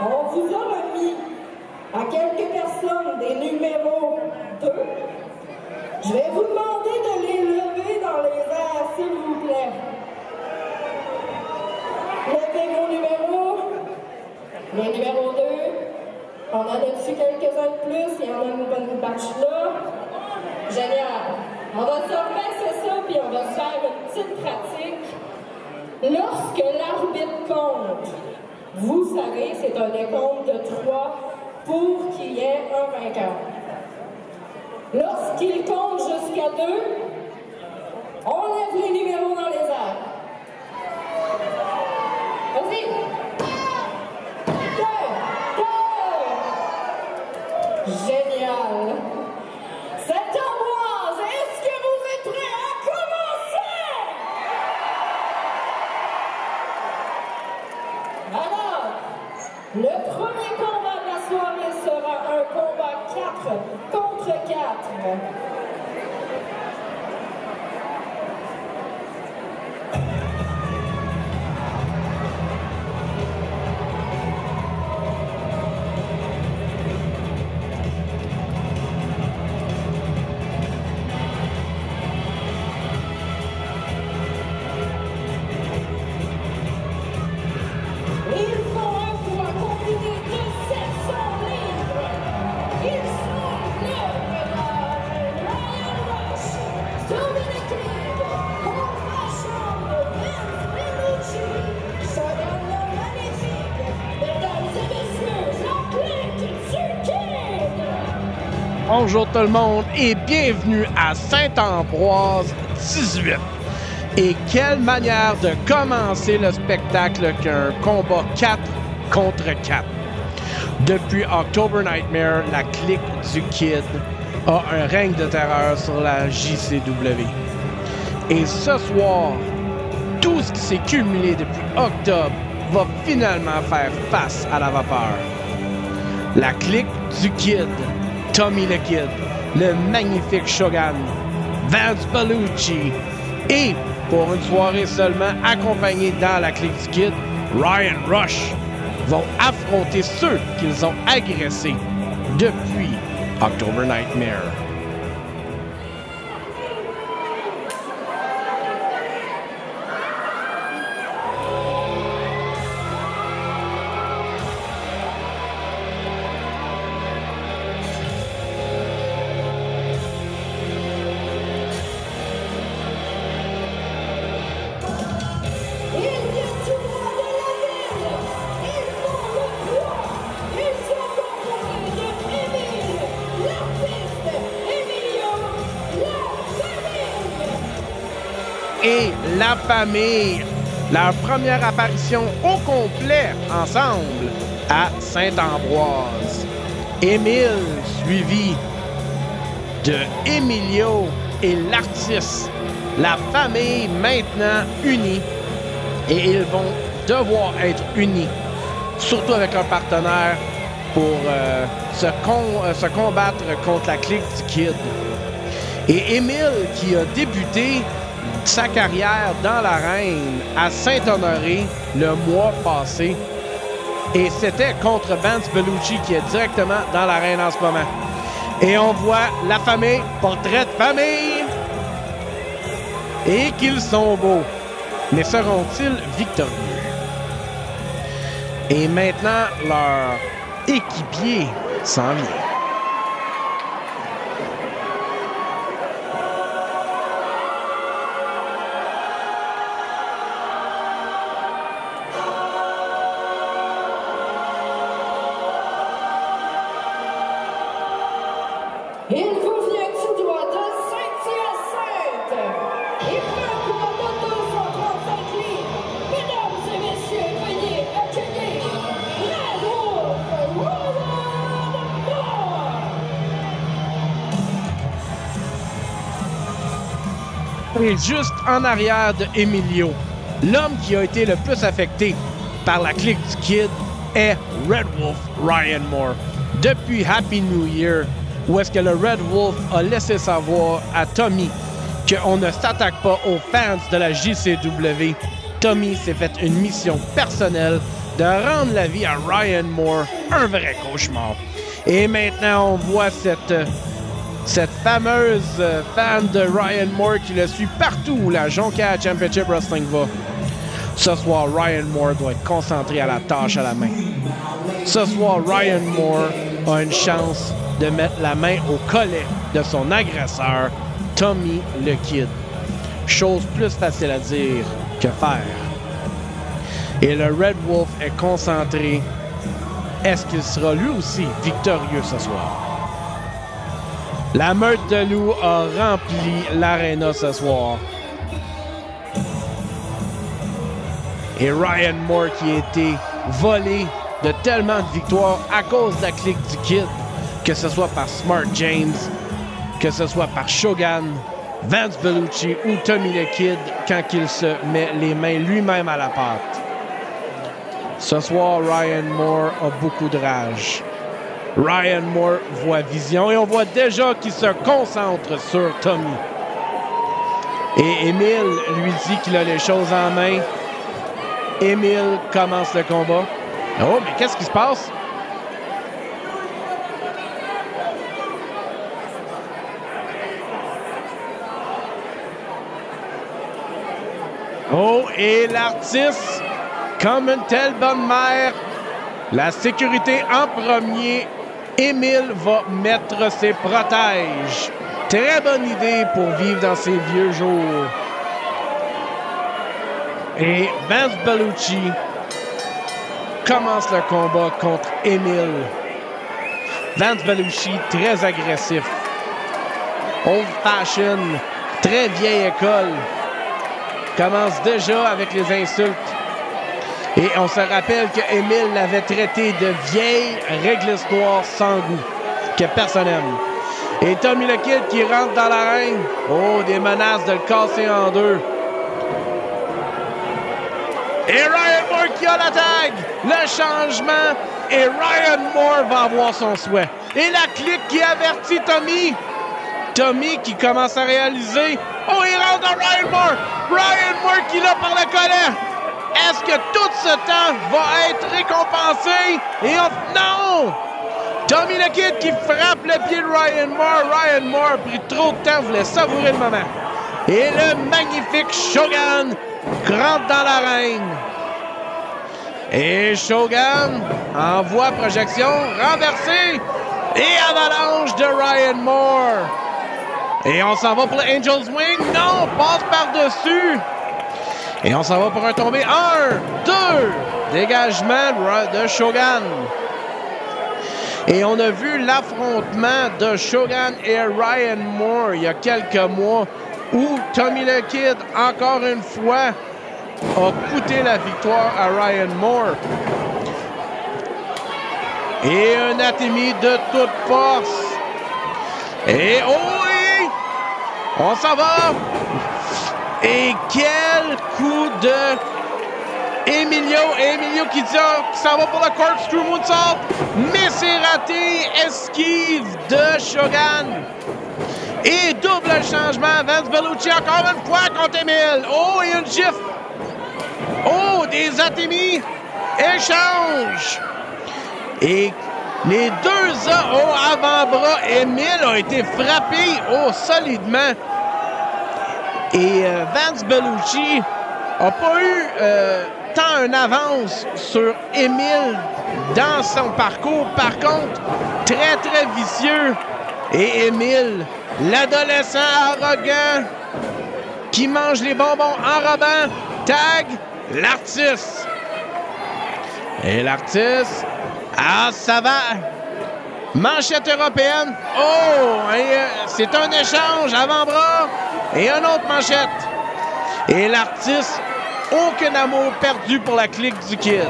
On vous a remis à quelques personnes des numéros 2. Je vais vous demander de les lever dans les airs, s'il vous plaît. Levez vos numéros. Le numéro 2. On en a dessus quelques-uns de plus. Il y en a une bonne batch là. Génial. On va se remettre ça, puis on va se faire une petite pratique. Lorsque l'arbitre compte, vous savez, c'est un décompte de 3 pour qu'il y ait un vainqueur. Lorsqu'il compte jusqu'à 2, on lève les numéros dans les airs. Vas-y. 2. Génial. Saint-Ambroise, est-ce que vous êtes prêts à commencer? Alors, le premier combat de la soirée sera un combat 4 contre 4. Bonjour tout le monde et bienvenue à Saint-Ambroise 18. Et quelle manière de commencer le spectacle qu'un combat 4 contre 4. Depuis October Nightmare, la clique du Kid a un règne de terreur sur la JCW. Et ce soir, tout ce qui s'est cumulé depuis octobre va finalement faire face à la vapeur. La clique du Kid, Tommy le Kid, le magnifique Shogun, Vince Bellucci et, pour une soirée seulement accompagnée dans la clique du Kid, Ryan Rush vont affronter ceux qu'ils ont agressés depuis October Nightmare. Et la famille, leur première apparition au complet ensemble à Saint-Ambroise. Émile, suivi de Emilio et l'artiste. La famille maintenant unie. Et ils vont devoir être unis, surtout avec un partenaire pour se combattre contre la clique du Kid. Et Émile, qui a débuté sa carrière dans l'arène à Saint-Honoré le mois passé. Et c'était contre Vince Bellucci qui est directement dans l'arène en ce moment. Et on voit la famille, portrait de famille. Et qu'ils sont beaux. Mais seront-ils victorieux? Et maintenant, leur équipier s'en vient. Et juste en arrière de Emilio, l'homme qui a été le plus affecté par la clique du Kid est Red Wolf Ryan Moore. Depuis Happy New Year, où est-ce que le Red Wolf a laissé savoir à Tommy qu'on ne s'attaque pas aux fans de la JCW, Tommy s'est fait une mission personnelle de rendre la vie à Ryan Moore un vrai cauchemar. Et maintenant, on voit cette fameuse fan de Ryan Moore qui le suit partout où la Jonquière Championship Wrestling va. Ce soir, Ryan Moore doit être concentré à la tâche à la main. Ce soir, Ryan Moore a une chance de mettre la main au collet de son agresseur, Tommy le Kid. Chose plus facile à dire que faire. Et le Red Wolf est concentré. Est-ce qu'il sera lui aussi victorieux ce soir? La meute de loups a rempli l'aréna ce soir. Et Ryan Moore qui a été volé de tellement de victoires à cause de la clique du Kid, que ce soit par Smart James, que ce soit par Shogun, Vince Bellucci ou Tommy le Kid quand il se met les mains lui-même à la pâte. Ce soir, Ryan Moore a beaucoup de rage. Ryan Moore voit vision et on voit déjà qu'il se concentre sur Tommy. Et Emile lui dit qu'il a les choses en main. Emile commence le combat. Oh, mais qu'est-ce qui se passe? Oh, et l'artiste, comme une telle bonne mère, la sécurité en premier, Emile va mettre ses protèges. Très bonne idée pour vivre dans ses vieux jours. Et Vince Bellucci commence le combat contre Emile. Vince Bellucci, très agressif. Old fashion, très vieille école. Commence déjà avec les insultes. Et on se rappelle que Emile l'avait traité de vieille réglisse noire sans goût, que personne n'aime. Et Tommy le Kid qui rentre dans l'arène. Oh, des menaces de le casser en deux. Et Ryan Moore qui a la tag. Le changement. Et Ryan Moore va avoir son souhait. Et la clique qui avertit Tommy. Tommy qui commence à réaliser. Oh, il rentre dans Ryan Moore. Ryan Moore qui l'a par le collet. Est-ce que tout ce temps va être récompensé? Et non! Tommy le Kid qui frappe le pied de Ryan Moore. Ryan Moore a pris trop de temps, voulait savourer le moment. Et le magnifique Shogun rentre dans l'arène. Et Shogun envoie projection renversée. Et avalanche de Ryan Moore. Et on s'en va pour le Angel's Wing. Non, passe par-dessus. Et on s'en va pour un tombé. 1, 2. Dégagement de Shogun. Et on a vu l'affrontement de Shogun et Ryan Moore il y a quelques mois où Tommy le Kid, encore une fois, a coûté la victoire à Ryan Moore. Et un Atemi de toute force. Et oh oui! On s'en va! Et quel coup de Emilio qui s'en va pour le corkscrew moonsault, mais c'est raté. Esquive de Shogun. Et double changement. Vince Bellucci encore une fois contre Emile. Oh, et une gifle. Oh, des Atemi. Échange. Et les deux avant-bras, Emile a été frappé solidement. Et Vince Bellucci n'a pas eu tant une avance sur Emile dans son parcours. Par contre, très, très vicieux. Et Emile, l'adolescent arrogant qui mange les bonbons en robant, tag l'artiste. Et l'artiste, ça va. Manchette européenne. Oh, c'est un échange avant-bras. Et une autre manchette. Et l'artiste, aucun amour perdu pour la clique du Kid.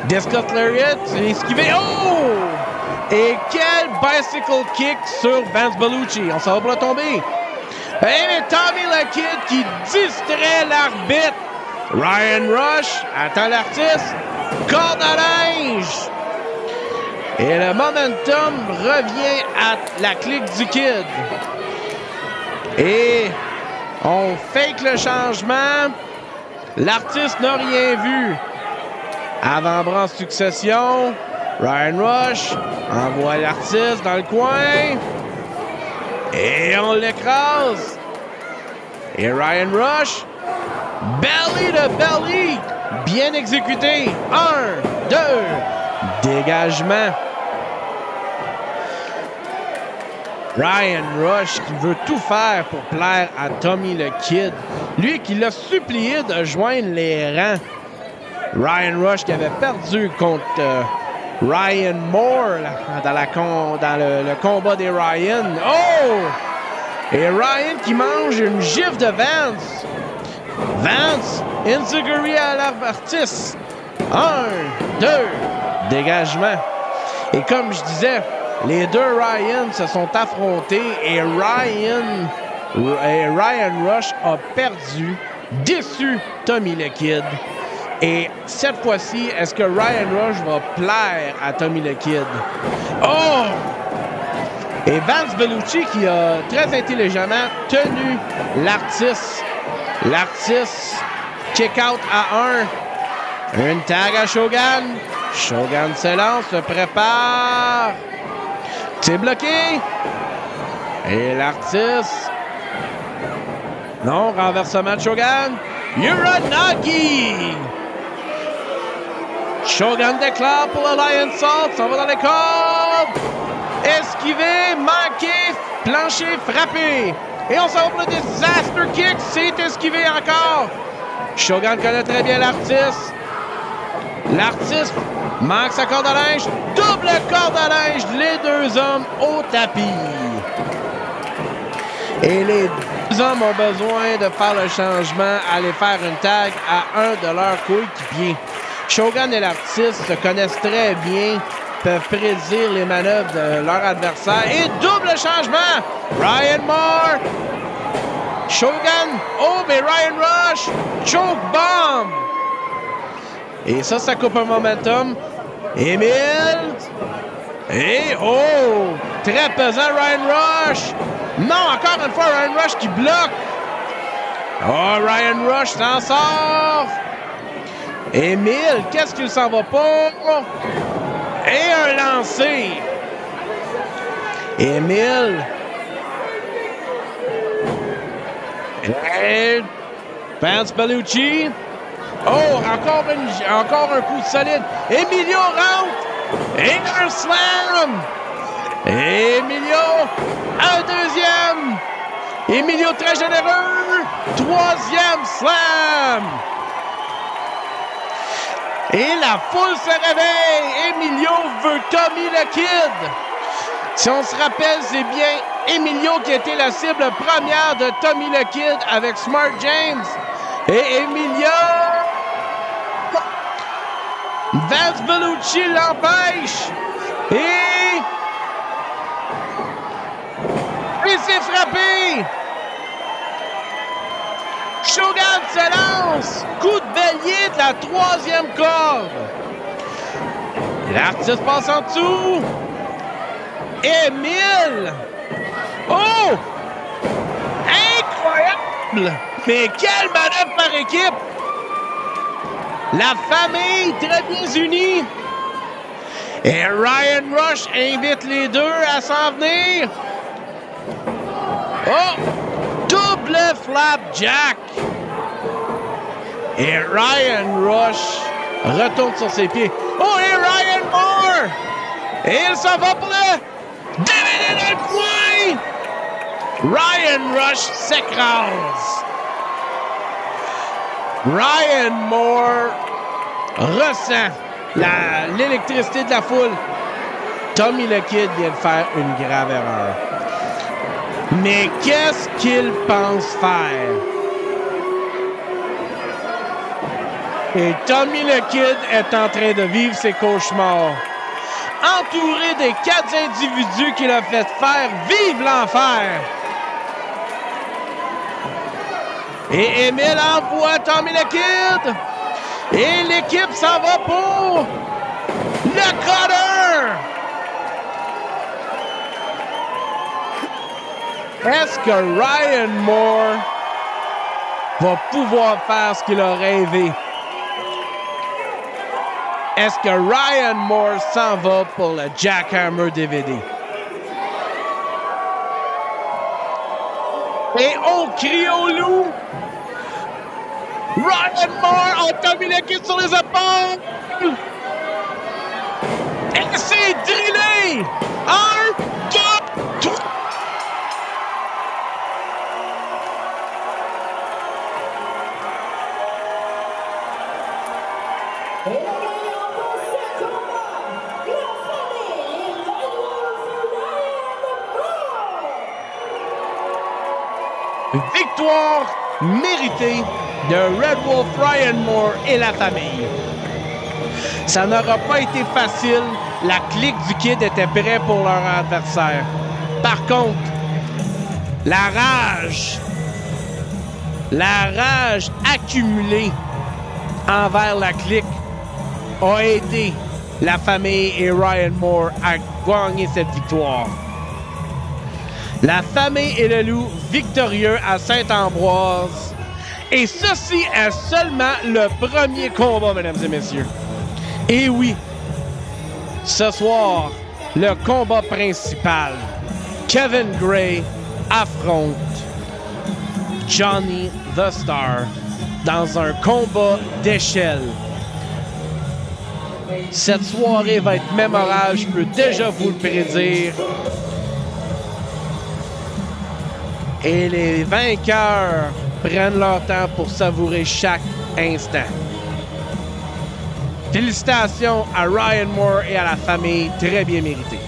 Discus Lariat, esquivé. Oh! Et quel bicycle kick sur Vince Bellucci. On s'en va pour la tomber. Et Tommy le Kid qui distrait l'arbitre. Ryan Rush attend l'artiste. Corde à linge. Et le momentum revient à la clique du Kid. Et on fake le changement. L'artiste n'a rien vu. Avant-bras en succession. Ryan Rush envoie l'artiste dans le coin. Et on l'écrase. Et Ryan Rush, belly to belly, bien exécuté. 1, 2, dégagement. Ryan Rush qui veut tout faire pour plaire à Tommy le Kid. Lui qui l'a supplié de joindre les rangs. Ryan Rush qui avait perdu contre Ryan Moore dans le combat des Ryan. Oh! Et Ryan qui mange une gifle de Vance. Vance, Inzaguri à l'artiste. 1, 2, dégagement. Et comme je disais, les deux Ryan se sont affrontés et Ryan Rush a perdu, déçu Tommy le Kid. Et cette fois-ci, est-ce que Ryan Rush va plaire à Tommy le Kid? Oh! Et Vince Bellucci qui a très intelligemment tenu l'artiste. L'artiste kick-out à 1. Une tag à Shogun. Shogun s'élance, se prépare. C'est bloqué. Et l'artiste. Non, renversement de Shogun. Uranagi. Shogun déclare pour le Lion Salt. Ça va dans les cordes. Esquivé, manqué, planché, frappé. Et on s'en va pour le disaster kick. C'est esquivé encore. Shogun connaît très bien l'artiste. L'artiste manque sa corde à linge. Double corde à linge. Les deux hommes au tapis. Et les deux hommes ont besoin de faire le changement, aller faire une tag à un de leurs coéquipiers. Shogun et l'artiste se connaissent très bien, peuvent prédire les manœuvres de leur adversaire. Et double changement! Ryan Moore! Shogun! Oh, mais Ryan Rush! Choke bomb! Et ça coupe un momentum. Emile! Et oh! Très pesant, Ryan Rush! Non, encore une fois, Ryan Rush qui bloque! Oh, Ryan Rush s'en sort! Emile, qu'est-ce qu'il s'en va pas? Et un lancer. Emile. Et Vince Bellucci. Oh, encore un coup solide. Emilio rentre. Et un slam. Emilio, un deuxième. Emilio très généreux. Troisième slam. Et la foule se réveille. Emilio veut Tommy le Kid. Si on se rappelle, c'est bien Emilio qui était la cible première de Tommy le Kid avec Smart James. Et Emilio... Vince Bellucci l'empêche. Et c'est frappé. Shogun se lance. Coup de bélier de la troisième corde. L'artiste passe en dessous. Emile. Oh! Incroyable! Mais quelle manœuvre par équipe! La famille très bien unie. Et Ryan Rush invite les deux à s'en venir. Oh! Double flapjack. Et Ryan Rush retourne sur ses pieds. Oh, et Ryan Moore! Et il s'en va pour le démêler dans le coin! Ryan Rush s'écrase. Ryan Moore ressent l'électricité de la foule. Tommy le Kid vient de faire une grave erreur. Mais qu'est-ce qu'il pense faire? Et Tommy le Kid est en train de vivre ses cauchemars. Entouré des 4 individus qu'il a fait faire vivre l'enfer. Et Émile envoie Tommy le Kid. Et l'équipe s'en va pour le cutter. Est-ce que Ryan Moore va pouvoir faire ce qu'il a rêvé? Est-ce que Ryan Moore s'en va pour le Jackhammer DVD? Et on crie au loup! Ryan Moore a Tommy le Kid sur les épaules! Et c'est drillé! 1, 2, 3! Victoire méritée de Red Wolf, Ryan Moore et la famille. Ça n'aura pas été facile. La clique du Kid était prête pour leur adversaire. Par contre, la rage accumulée envers la clique a aidé la famille et Ryan Moore à gagner cette victoire. La famille et le loup victorieux à Saint-Ambroise. Et ceci est seulement le premier combat, mesdames et messieurs. Et oui, ce soir, le combat principal. Kevin Gray affronte Johnny the Star dans un combat d'échelle. Cette soirée va être mémorable, je peux déjà vous le prédire. Et les vainqueurs prennent leur temps pour savourer chaque instant. Félicitations à Ryan Moore et à la famille, très bien mérité.